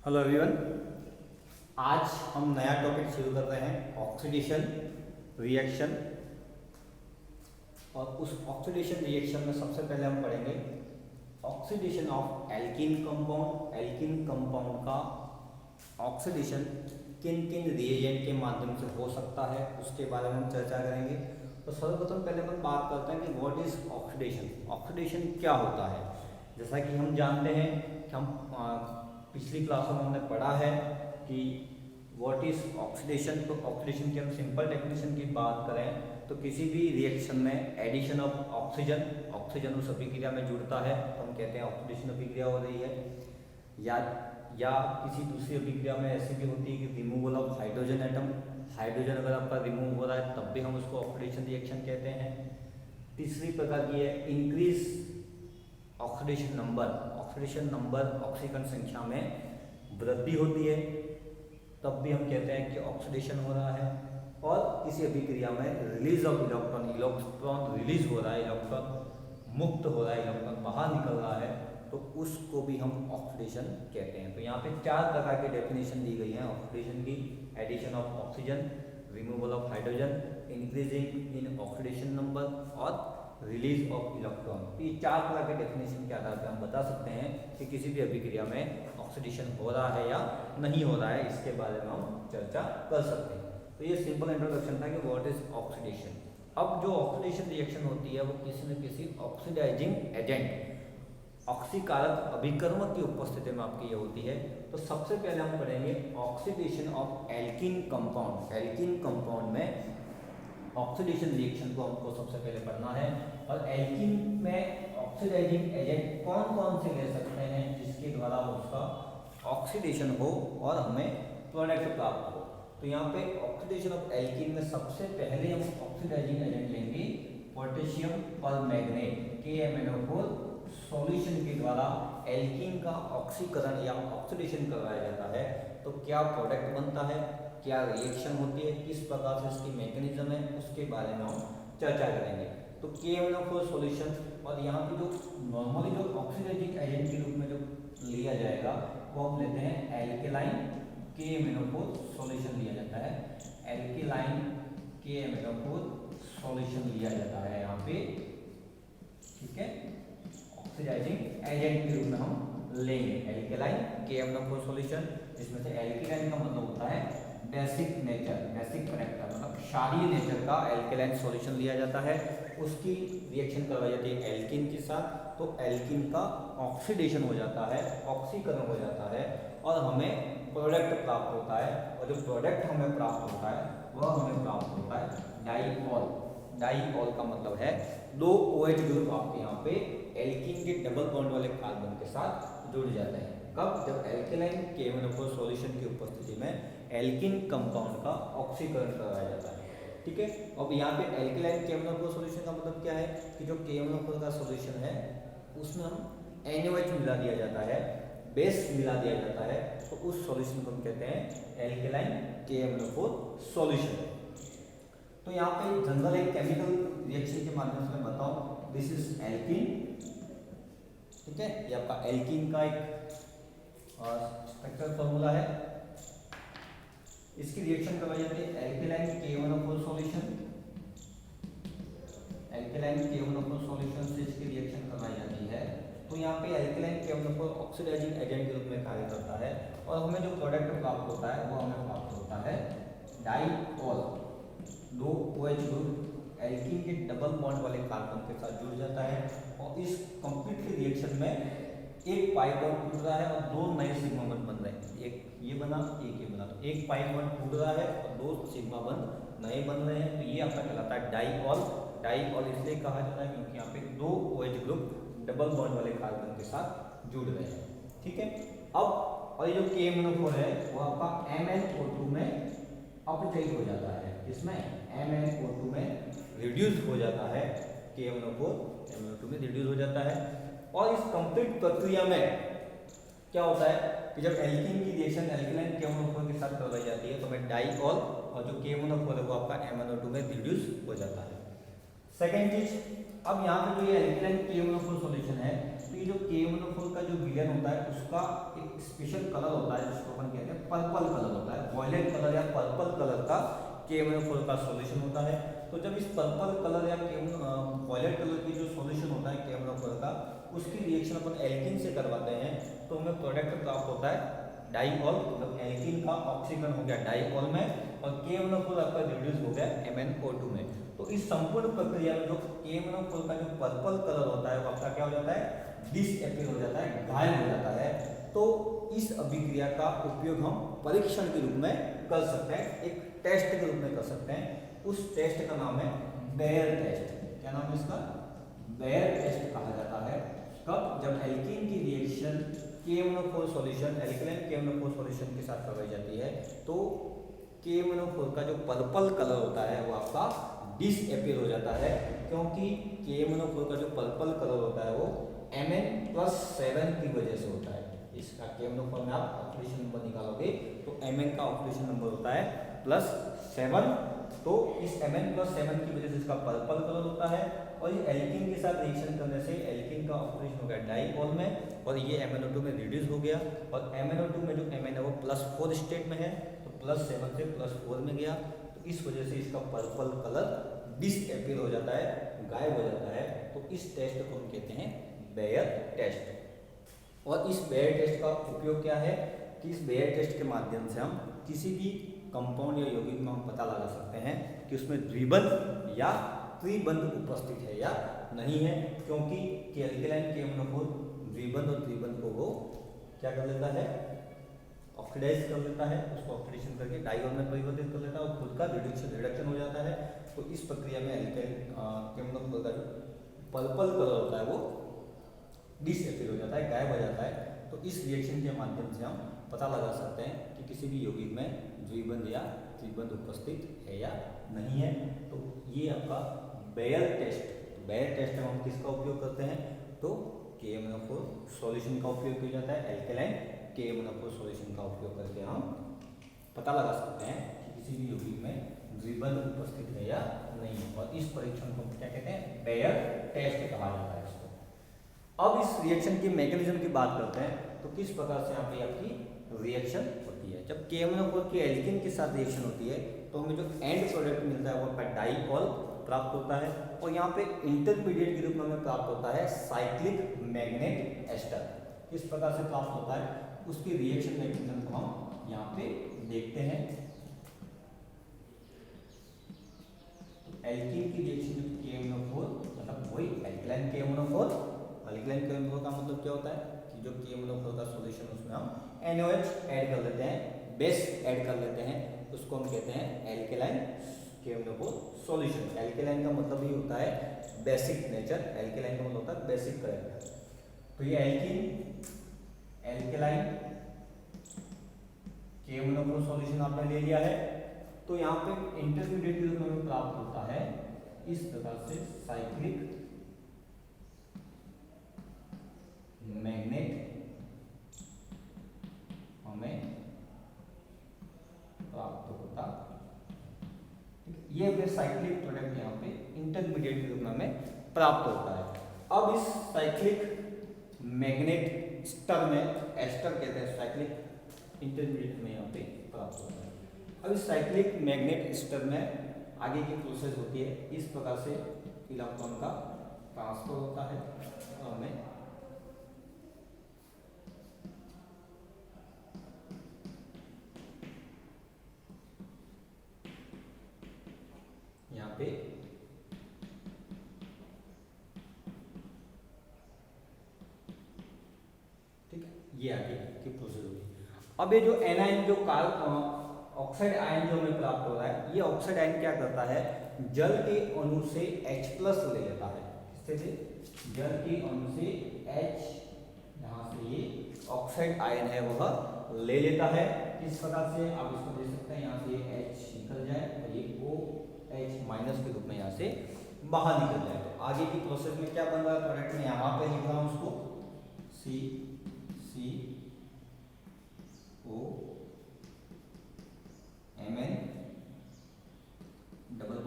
Hello everyone. आज हम नया टॉपिक शुरू कर रहे हैं ऑक्सीडेशन रिएक्शन। और उस ऑक्सीडेशन रिएक्शन में सबसे पहले हम पढ़ेंगे oxidation of alkene compound. Alkene compound का ऑक्सीडेशन किन किन रिएजेंट के माध्यम से हो सकता है उसके बारे में हम चर्चा करेंगे। तो सर्वप्रथम पहले हम बात करते हैं कि व्हाट इज ऑक्सीडेशन। ऑक्सीडेशन क्या होता है। जैसा कि हम जानते हैं कि हम पिछली क्लासों में हमने पढ़ा है कि व्हाट इज ऑक्सीडेशन। तो ऑक्सीडेशन की हम सिंपल डेफिनेशन की बात करें तो किसी भी रिएक्शन में एडिशन ऑफ ऑक्सीजन, ऑक्सीजन उस अभिक्रिया में जुड़ता है तो हम कहते हैं ऑक्सीडेशन अभिक्रिया हो रही है। या किसी दूसरी अभिक्रिया में ऐसी भी होती है कि removal of hydrogen atom, hydrogen अगर आपका रिमूव हो रहा है तब भी हम उसको ऑक्सीडेशन रिएक्शन कहते हैं। तीसरी प्रकार की है increase oxidation number. Oxidation number ऑक्सीकरण संख्या में वृद्धि होती है तब भी हम कहते हैं कि ऑक्सीडेशन हो रहा है। और किसी अभिक्रिया में release of electron, electron release हो रहा है, इलेक्ट्रॉन मुक्त हो रहा है, इलेक्ट्रॉन बाहर निकल रहा है तो उसको भी हम ऑक्सीडेशन कहते हैं। तो यहाँ पे चार प्रकार की डेफिनेशन दी गई है ऑक्सीडेशन की। Addition of oxygen, removal of hydrogen, increasing in oxidation number और रिलीज ऑफ इलेक्ट्रॉन। ये चार तरह के डेफिनेशन के आधार पर हम बता सकते हैं कि किसी भी अभिक्रिया में ऑक्सीडेशन हो रहा है या नहीं हो रहा है, इसके बारे में हम चर्चा कर सकते हैं। तो ये सिंपल इंट्रोडक्शन था कि व्हाट इज ऑक्सीडेशन। अब जो ऑक्सीडेशन रिएक्शन होती है वो किसी न किसी ऑक्सीडाइजिंग एजेंट, ऑक्सीकारक अभिकर्मक की उपस्थिति में आपकी ये होती है। तो सबसे पहले हम पढ़ेंगे oxidation of alkene compound. Alkene compound में ऑक्सीडेशन रिएक्शन को हमको सबसे पहले पढ़ना है। और एल्कीन में ऑक्सीडाइजिंग एजेंट कौन कौन से ले सकते हैं जिसके द्वारा उसका ऑक्सीडेशन हो और हमें प्रोडक्ट प्राप्त हो। तो यहाँ पे ऑक्सीडेशन ऑफ एल्कीन में सबसे पहले हम ऑक्सीडाइजिंग एजेंट लेंगे पोटेशियम और मैग्नेट, KMnO4 सॉल्यूशन के द्वारा एल्कीन का ऑक्सीकरण या ऑक्सीडेशन करवाया जाता है। तो क्या प्रोडक्ट बनता है, क्या रिएक्शन होती है, किस प्रकार से इसकी मैकेनिज्म है, उसके बारे में हम चर्चा करेंगे। तो KMnO4 सॉल्यूशन, और यहाँ पे जो नॉर्मली जो ऑक्सीडाइजिंग एजेंट के रूप में जो लिया जाएगा वो हम लेते हैं एल्केलाइन KMnO4 सॉल्यूशन लिया जाता है। एल्केलाइन KMnO4 सॉल्यूशन लिया जाता है यहाँ पे, ठीक है। ऑक्सीडाइजिंग एजेंट के रूप में हम लेंगे एल्केलाइन KMnO4 सॉल्यूशन। इसमें से एल्केलाइन का मतलब होता है बेसिक नेचर, बेसिक कैरेक्टर मतलब क्षारीय नेचर का एल्केलाइन सॉल्यूशन लिया जाता है। उसकी रिएक्शन करवाई जाती है एल्कीन के साथ। तो एल्कीन का ऑक्सीडेशन हो जाता है, ऑक्सीकरण हो जाता है और हमें प्रोडक्ट प्राप्त होता है। और जो प्रोडक्ट हमें प्राप्त होता है वह हमें प्राप्त होता है डाइऑल। डाइऑल का मतलब है दो OH ग्रुप आपके यहाँ पे एल्कीन के डबल बॉन्ड वाले कार्बन के साथ जुड़ जाते हैं। कब? जब एल्केलाइन KMnO4 सॉल्यूशन की उपस्थिति में एल्कीन कंपाउंड का ऑक्सीकरण करवाया जाता है, ठीक है। अब यहाँ पे एल्केलाइन KMnO4 सॉल्यूशन का मतलब क्या है कि जो KMnO4 का सॉल्यूशन है उसमें हम NaOH मिला दिया जाता है, बेस मिला दिया जाता है, तो उस सॉल्यूशन को हम कहते हैं एल्केलाइन KMnO4 सॉल्यूशन। तो यहाँ पे जनरल एक केमिकल रिएक्शन के माध्यम से मैं बताऊं, दिस इज एल्कीन, ठीक है। ये आपका एल्कीन का एक स्ट्रक्चर फॉर्मूला है। इसकी रिएक्शन करवाई जाती है alkaline KMnO4 solution. Alkaline KMnO4 solution से इसकी रिएक्शन करवाई जाती है। तो यहाँ पे एल्केलाइन KMnO4 ऑक्सीडाइजिंग एजेंट के रूप में कार्य करता है और हमें जो प्रोडक्ट प्राप्त होता है वो हमें प्राप्त होता है डाइऑल। दो OH ग्रुप एल्कीन के डबल बॉन्ड वाले कार्बन के साथ जुड़ जाता है और इस कंप्लीट रिएक्शन में एक पाई बॉन्ड टूट रहा है और दो नए सिग्मा बॉन्ड बन रहे हैं। एक ये बना, एक ये बना, तो एक पाई बॉन्ड टूट रहा है और दो सिग्मा बॉन्ड नए बन रहे हैं। तो ये आपका कहलाता है डाइऑल। डाइऑल इसलिए कहा जाता है क्योंकि यहाँ पे दो OH ग्रुप डबल बॉन्ड वाले कार्बन के साथ जुड़ रहे हैं, ठीक है। अब और ये जो KMnO4 है वो आपका MnO2 में अपचयित हो जाता है। इसमें MnO2 में रिड्यूस हो जाता है, KMnO4 MnO2 में रिड्यूस हो जाता है। और इस कंप्लीट प्रक्रिया में क्या होता है कि जब एल्कीन की रिएक्शन एल्केलाइन KMnO4 के साथ करवाई जाती है तो हमें डाइऑल और जो KMnO4 है वो आपका MnO2 में रिड्यूस हो जाता है। सेकेंड चीज, अब यहाँ पे जो ये एल्केलाइन KMnO4 सॉल्यूशन है तो क्योंकि जो KMnO4 का जो विलेन होता है उसका एक स्पेशल कलर होता है जिसको अपन कहते हैं पर्पल कलर होता है, वॉयलेट कलर या पर्पल कलर का KMnO4 का सॉल्यूशन होता है। तो जब इस पर्पल कलर या वॉयलेट कलर की जो सॉल्यूशन होता है KMnO4 का, उसकी रिएक्शन अपन एल्कीन से करवाते हैं तो हमें प्रोडक्ट प्राप्त होता है डाइऑल, मतलब एल्कीन का ऑक्सीकरण हो गया डाइऑल में और KMnO4 आपका रिड्यूस हो गया MnO2 में। तो इस संपूर्ण प्रक्रिया में जो KMnO4 का जो पर्पल कलर होता है वो आपका क्या हो जाता है, डिसअपीयर हो जाता है, गायब हो जाता है। तो इस अभिक्रिया का उपयोग हम परीक्षण के रूप में कर सकते हैं, एक टेस्ट के रूप में कर सकते हैं। उस टेस्ट का नाम है बेयर टेस्ट। क्या नाम है इसका, बेयर टेस्ट कहा जाता है। कब, जब एल्कीन की reaction KMnO4 solution alkaline KMnO4 solution के साथ करवाई जाती है तो KMnO4 का जो पर्पल कलर होता है वो आपका डिसअपीयर हो जाता है, क्योंकि KMnO4 का जो पर्पल कलर होता है वो Mn+7 की वजह से होता है। इसका KMnO4 में आप ऑक्सीडेशन नंबर निकालोगे तो Mn का ऑक्सीडेशन नंबर होता है +7। तो इस Mn+7 की वजह से इसका पर्पल कलर होता है और ये एल्कीन के साथ रिएक्शन करने से एल्कीन का ऑक्सीडेशन हो गया डाइऑल में और ये MnO2 में रिड्यूस हो गया और MnO2 में जो Mn है वो +4 स्टेट में है तो +7 से +4 में गया। तो इस वजह से इसका पर्पल कलर डिसअपीयर हो जाता है, गायब हो जाता है। तो इस टेस्ट को हम कहते हैं बेयर टेस्ट। और इस बेयर टेस्ट का उपयोग क्या है कि इस बेयर टेस्ट के माध्यम से हम किसी भी कंपाउंड या यौगिक में हम पता लगा सकते हैं कि उसमें द्विबंध या त्रिबंध उपस्थित है या नहीं है, क्योंकि एल्कलाइन KMnO4 द्विबंध और त्रिबंध को वो क्या कर लेता है, ऑक्सीडाइज कर लेता है, उसको ऑक्सीडेशन करके डाइऑल में परिवर्तित कर लेता है और खुद का रिडक्शन हो जाता है। तो इस प्रक्रिया में एल्कलाइन KMnO4 का जो पर्पल कलर होता है वो डिसअपीयर हो जाता है, गायब हो जाता है। तो इस रिएक्शन के माध्यम से हम पता लगा सकते हैं कि किसी भी यौगिक में द्विबंध या त्रिबंध उपस्थित है या नहीं है। तो ये आपका बेयर टेस्ट। तो बेयर टेस्ट में हम किसका उपयोग करते हैं, तो KMnO4 सॉल्यूशन का उपयोग किया जाता है। एल्कलाइन KMnO4 सॉल्यूशन का उपयोग करके हम पता लगा सकते हैं कि किसी भी यौगिक में द्विबंध उपस्थित है या नहीं है। और इस परीक्षण को क्या कहते हैं, बेयर टेस्ट कहा जाता है इसको। अब इस रिएक्शन की मैकेनिज्म की बात करते हैं तो किस प्रकार से यहाँ पे आपकी रिएक्शन होती है। जब KMnO4 की एल्कीन के साथ रिएक्शन होती है तो हमें जो एंड प्रोडक्ट मिलता है वो आपका डाइऑल प्राप्त होता है और यहाँ पे इंटरमीडिएट के रूप में हमें प्राप्त होता है साइक्लिक मैग्नेट एस्टर। किस प्रकार से प्राप्त होता है उसकी रिएक्शन मैकेनिज्म को हम यहाँ पे देखते हैं। एल्कीन की रिएक्शन जो KMnO4 मतलब वही एल्कलाइन KMnO4, एल्कलाइन KMnO4 का मतलब क्या होता है कि जो KMnO4 का सॉल्यूशन उसमें हम NOH ऐड कर लेते हैं, बेस ऐड कर लेते हैं, उसको हम कहते हैं एल्कलाइन KMnO4 सॉल्यूशन। एल्कलाइन का मतलब ही होता है बेसिक नेचर, एल्कलाइन का मतलब होता है बेसिक करेक्टर। तो ये एल्कीन एल्कलाइन KMnO4 सॉल्यूशन आपने ले लिया है। तो यहाँ पे इंटरमीडिएट के रूप में प्राप्त होता है इस प्रकार से साइक्लिक मैग्नेट हमें प्राप्त होता। ये साइक्लिक प्रोडक्ट यहाँ पे इंटरमीडिएट के रूप में हमें प्राप्त होता है। अब इस साइक्लिक मैग्नेट स्टर में, एस्टर कहते हैं, साइक्लिक इंटरमीडिएट में यहाँ पे प्राप्त होता है। अब इस साइक्लिक मैग्नेट स्टर में आगे की प्रोसेस होती है, इस प्रकार से इलेक्ट्रॉन का ट्रांसफर होता है और हमें यहाँ पे ठीक है, ये आगे की प्रोसेस होगी। अब ये जो एनायन जो ऑक्साइड आयन जो हमें प्राप्त हो रहा है, ये ऑक्साइड आयन क्या करता है, जल के अणु से H+ ले लेता है। किससे से, जल के अणु से H, यहाँ से ये ऑक्साइड आयन है वह ले लेता है। इस प्रकार से आप इसको देख सकते हैं, यहाँ से ये H निकल जाए और ये OH- के रूप में यहाँ से बाहर निकल जाए। तो आगे की प्रोसेस में क्या बन रहा है प्रोडक्ट में, यहाँ पे लिख रहा हूँ उसको CCOMn double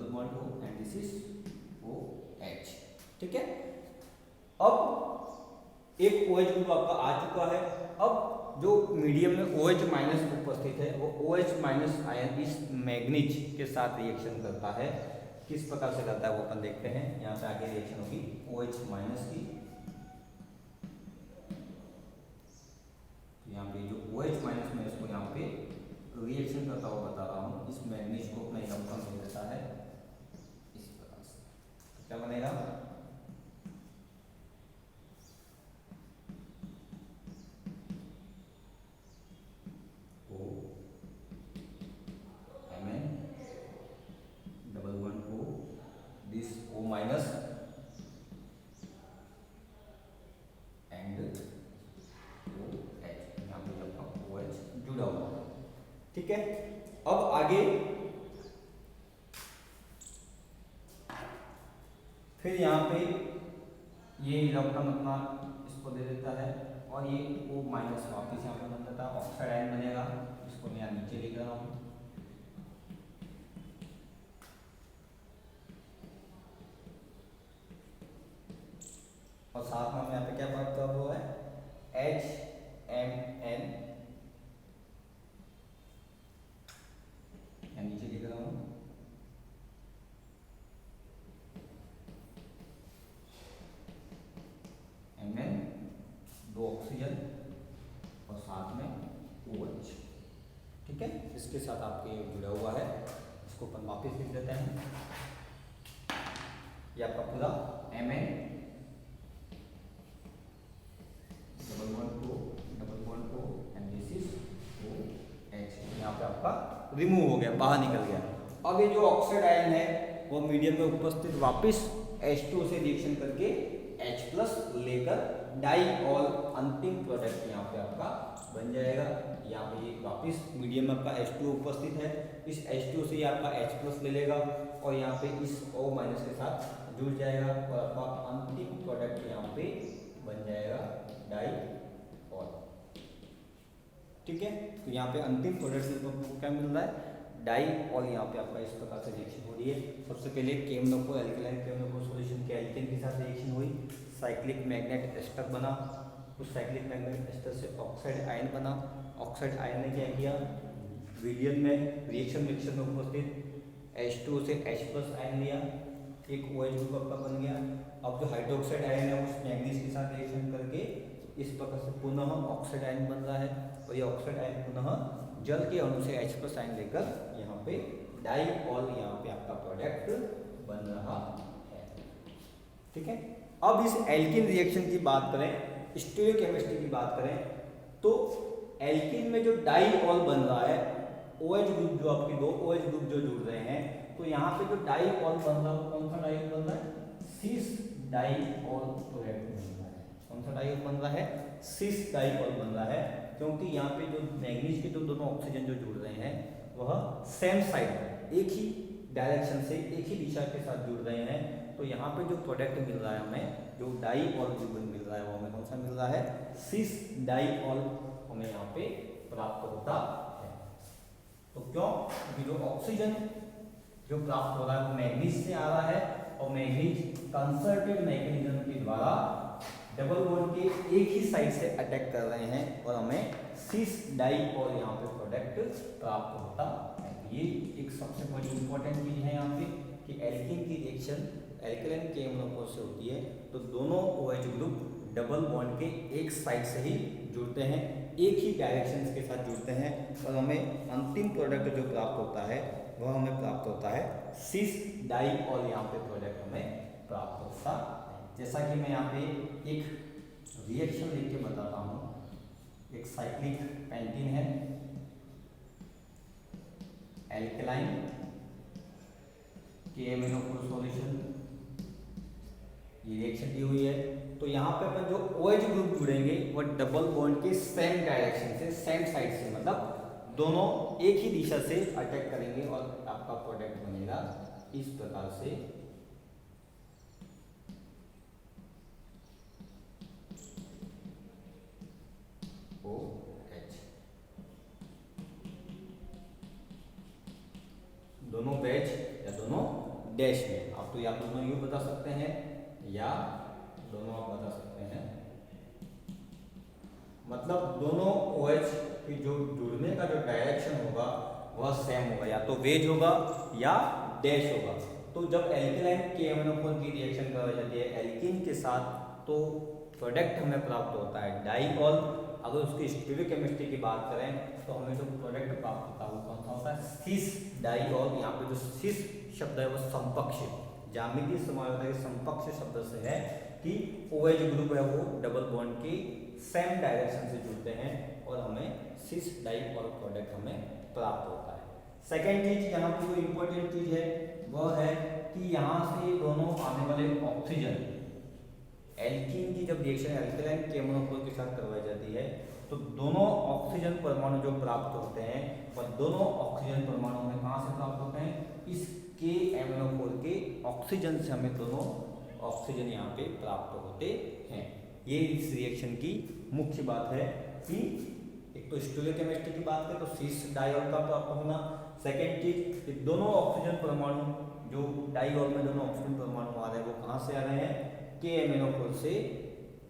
bond O and this is OH। ठीक है, अब OH ग्रुप आपका आ चुका है। अब जो मीडियम में OH माइनस उपस्थित है वो OH माइनस आयन इस मैग्नीज के साथ रिएक्शन करता है। किस प्रकार से करता है वो अपन देखते हैं। यहाँ पे आगे रिएक्शन होगी OH माइनस की, यहाँ पे जो OH माइनस में इसको यहाँ पे रिएक्शन करता हुआ बता रहा हूँ, इस मैग्नीज को अपना इलेक्ट्रॉन दे देता है इस प्रकार से। तो क्या बनेगा, O Mn double bond O, this O minus and OH, यहाँ पे आपका OH जुड़ा हुआ है। ठीक है, अब आगे फिर यहाँ पे ये इलेक्ट्रॉन अपना इसको दे देता है और ये O माइनस वापिस यहाँ पे बन जाता है, ऑक्साइड आयन बनेगा। इसको मैं यहाँ नीचे लिख रहा हूँ। और साथ में यहाँ पे क्या प्राप्त हुआ है, HMN, यहाँ नीचे लिख रहा हूँ, Mn, 2 ऑक्सीजन और साथ में OH। ठीक है, इसके साथ आपके जुड़ा हुआ है। इसको अपन वापस लिख देते हैं। ये आपका पूरा Mn double bond O and this is OH। यहाँ पे आपका रिमूव हो गया, बाहर निकल गया। अब ये जो ऑक्साइड आयन है वो मीडियम में उपस्थित वापस H2 से रिएक्शन करके H+ लेकर डाइऑल अंतिम प्रोडक्ट यहाँ पे आपका बन जाएगा। यहाँ पे ये वापस मीडियम में आपका H2 उपस्थित है, इस H2 से ये आपका H+ ले लेगा और यहाँ पे इस O- के साथ जुड़ जाएगा और आपका अंतिम प्रोडक्ट यहाँ पे बन जाएगा डाइऑल। ठीक है, तो यहाँ पे अंतिम प्रोडक्ट से आपको क्या मिल रहा है, डाइऑल। यहाँ पे आपका इस प्रकार से रिएक्शन हो रही है। सबसे पहले KMnO एल्केलाइन KMnO सॉल्यूशन के एल्केन के साथ रिएक्शन हुई, साइक्लिक मैग्नेट एस्टर बना, उस साइक्लिक मैग्नेट एस्टर से ऑक्साइड आयन बना। ऑक्साइड आयन ने क्या किया, विलियन में रिएक्शन मिक्सर में उपस्थित H2 से H+ आयन लिया, एक OH ग्रुप आपका बन गया। अब जो हाइड्रोक्साइड आयन है उस मैग्नीज के साथ रिएक्शन करके इस प्रकार से पुनः ऑक्साइड आयन बन रहा है और ये ऑक्साइड आयन पुनः जल के अणु से H+ आयन लेकर यहाँ पे डाइऑल यहाँ पे आपका प्रोडक्ट बन रहा है। ठीक है, अब इस एल्कीन रिएक्शन की बात करें, स्टीरियोकेमिस्ट्री की बात करें, तो एल्कीन में जो डाइऑल बन रहा है, OH ग्रुप जो आपके 2 OH ग्रुप जो जुड़ रहे हैं, तो यहाँ पे जो डाइऑल बन रहा है कौन सा डाइऑल बन रहा है, सिस डाइऑल प्रोडक्ट बन रहा है। कौन सा डाइऑल बन रहा है, सिस डाइऑल बन रहा है, क्योंकि यहाँ पे जो मैग्नीज के जो दोनों ऑक्सीजन जो जुड़ रहे हैं वह सेम साइड एक ही डायरेक्शन से एक ही दिशा के साथ जुड़ रहे हैं। तो यहाँ पे जो प्रोडक्ट मिल रहा है हमें, जो डाइऑल मिल रहा है वो हमें कौन सा मिल रहा है, सिस डाइऑल हमें यहाँ पे प्राप्त होता है। तो क्यों, क्योंकि जो ऑक्सीजन जो प्राप्त हो रहा है वो मैग्नीज से आ रहा है और मैग्नीज कंसर्टेड मैकेनिज्म के द्वारा डबल बॉन्ड के एक ही साइड से अटैक कर रहे हैं और हमें सिस डाइऑल यहाँ पे प्रोडक्ट प्राप्त होता है। ये एक सबसे बड़ी इंपॉर्टेंट चीज है यहाँ पे कि एल्कीन की रिएक्शन एल्केलाइन KMnO से होती है तो दोनों OH ग्रुप डबल बॉन्ड के एक साइड से ही जुड़ते हैं, एक ही डायरेक्शन के साथ जुड़ते हैं और हमें अंतिम प्रोडक्ट जो प्राप्त होता है वह हमें प्राप्त होता है सिस डाइऑल यहाँ पे प्रोडक्ट हमें प्राप्त होता है। जैसा कि मैं यहाँ पे एक रिएक्शन लिख के बताता हूँ, एक साइक्लिक पेंटीन है, एल्केलाइन KMnO सॉल्यूशन, ये रिएक्शन दी हुई है। तो यहाँ पे अपन जो OH ग्रुप जुड़ेंगे वह डबल बॉन्ड के सेम डायरेक्शन से सेम साइड से, मतलब दोनों एक ही दिशा से अटैक करेंगे और आपका प्रोडक्ट बनेगा इस प्रकार से। OH दोनों वेज या दोनों डैश में, आप तो या दोनों यूं बता सकते हैं या दोनों आप बता सकते हैं मतलब दोनों OH की जो जुड़ने का जो डायरेक्शन होगा वह सेम होगा, या तो वेज होगा या डैश होगा। तो जब एल्केलाइन KMnO4 की रिएक्शन कराई जाती है एल्कीन के साथ तो प्रोडक्ट हमें प्राप्त होता है डाइऑल। अगर उसकी स्टीरियोकेमिस्ट्री की बात करें तो हमें जो प्रोडक्ट प्राप्त होता है वो कौन सा होता है, सिस डाइऑल। यहाँ पे जो सिस शब्द है वो समकक्ष ज्यामितीय समानता के समकक्ष शब्द से है कि OH ग्रुप है वो डबल बॉन्ड की सेम डायरेक्शन से जुड़ते हैं और हमें सिस डाइऑल प्रोडक्ट हमें प्राप्त होता है। सेकेंड चीज यहाँ की जो इम्पोर्टेंट चीज है वह है कि यहाँ से दोनों आने वाले ऑक्सीजन, एल्कीन की जब रिएक्शन एल्केलाइन KMnO4 के साथ करवाई जाती है तो दोनों ऑक्सीजन परमाणु जो प्राप्त होते हैं वह दोनों ऑक्सीजन परमाणु हमें कहाँ से प्राप्त होते हैं, इस KMnO4 के ऑक्सीजन से हमें दोनों ऑक्सीजन यहाँ पे प्राप्त होते हैं। ये इस रिएक्शन की मुख्य बात है कि एक तो स्टीरियोकेमिस्ट्री की बात करें तो सिस डाइऑल का प्राप्त होना, सेकेंड चीज कि दोनों ऑक्सीजन परमाणु जो डाइऑल में दोनों ऑक्सीजन परमाणु आ रहे हैं वो कहाँ से आ रहे हैं, KMnO4 से।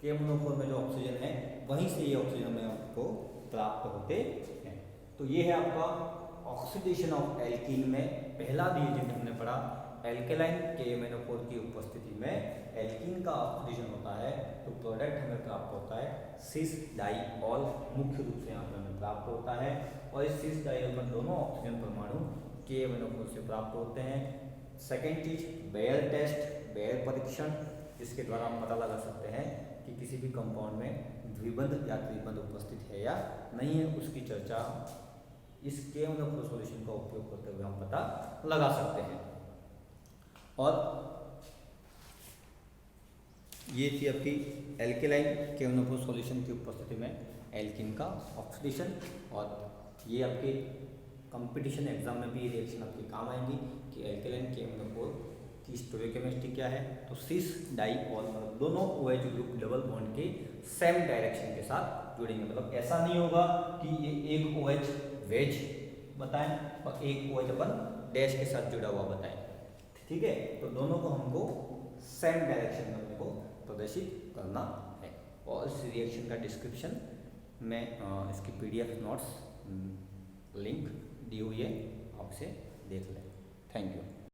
KMnO4 में जो ऑक्सीजन है वहीं से ये ऑक्सीजन में आपको प्राप्त होते हैं। तो ये है आपका ऑक्सीडेशन ऑफ एल्कीन में पहला रिएजेंट हमने पढ़ा। एल्केलाइन KMnO4 की उपस्थिति में एल्कीन का ऑक्सीडेशन होता है तो प्रोडक्ट हमें प्राप्त होता है सिस डाइऑल, मुख्य रूप से यहाँ पर हमें प्राप्त होता है। और इस सिस डाइऑल में दोनों ऑक्सीजन परमाणु KMnO4 से प्राप्त होते हैं। सेकेंड चीज बेयर टेस्ट, बेयर परीक्षण, जिसके द्वारा हम पता लगा सकते हैं कि किसी भी कंपाउंड में द्विबंध या त्रिबंध उपस्थित है या नहीं है, उसकी चर्चा इस KMnO4 सॉल्यूशन का उपयोग करते हुए हम पता लगा सकते हैं। और ये थी आपकी एल्केलाइन KMnO4 सॉल्यूशन की उपस्थिति में एल्कीन का ऑक्सीडेशन। और ये आपके कंपटीशन एग्जाम में भी रिएक्शन आपके काम आएंगी कि एल्केलाइन KMnO4 की स्टीरियोकेमिस्ट्री क्या है, तो सिस डाइऑल मतलब दोनों OH ग्रुप डबल बॉन्ड के सेम डायरेक्शन के साथ जुड़ेंगे। मतलब ऐसा नहीं होगा कि ये एक OH वेज बताएं और एक OH अपन डैश के साथ जुड़ा हुआ बताएं, ठीक है। तो दोनों को हमको सेम डायरेक्शन में हमको प्रदर्शित करना है। और इस रिएक्शन का डिस्क्रिप्शन में इसकी PDF नोट्स लिंक दी हुई है, आपसे देख लें। Thank you.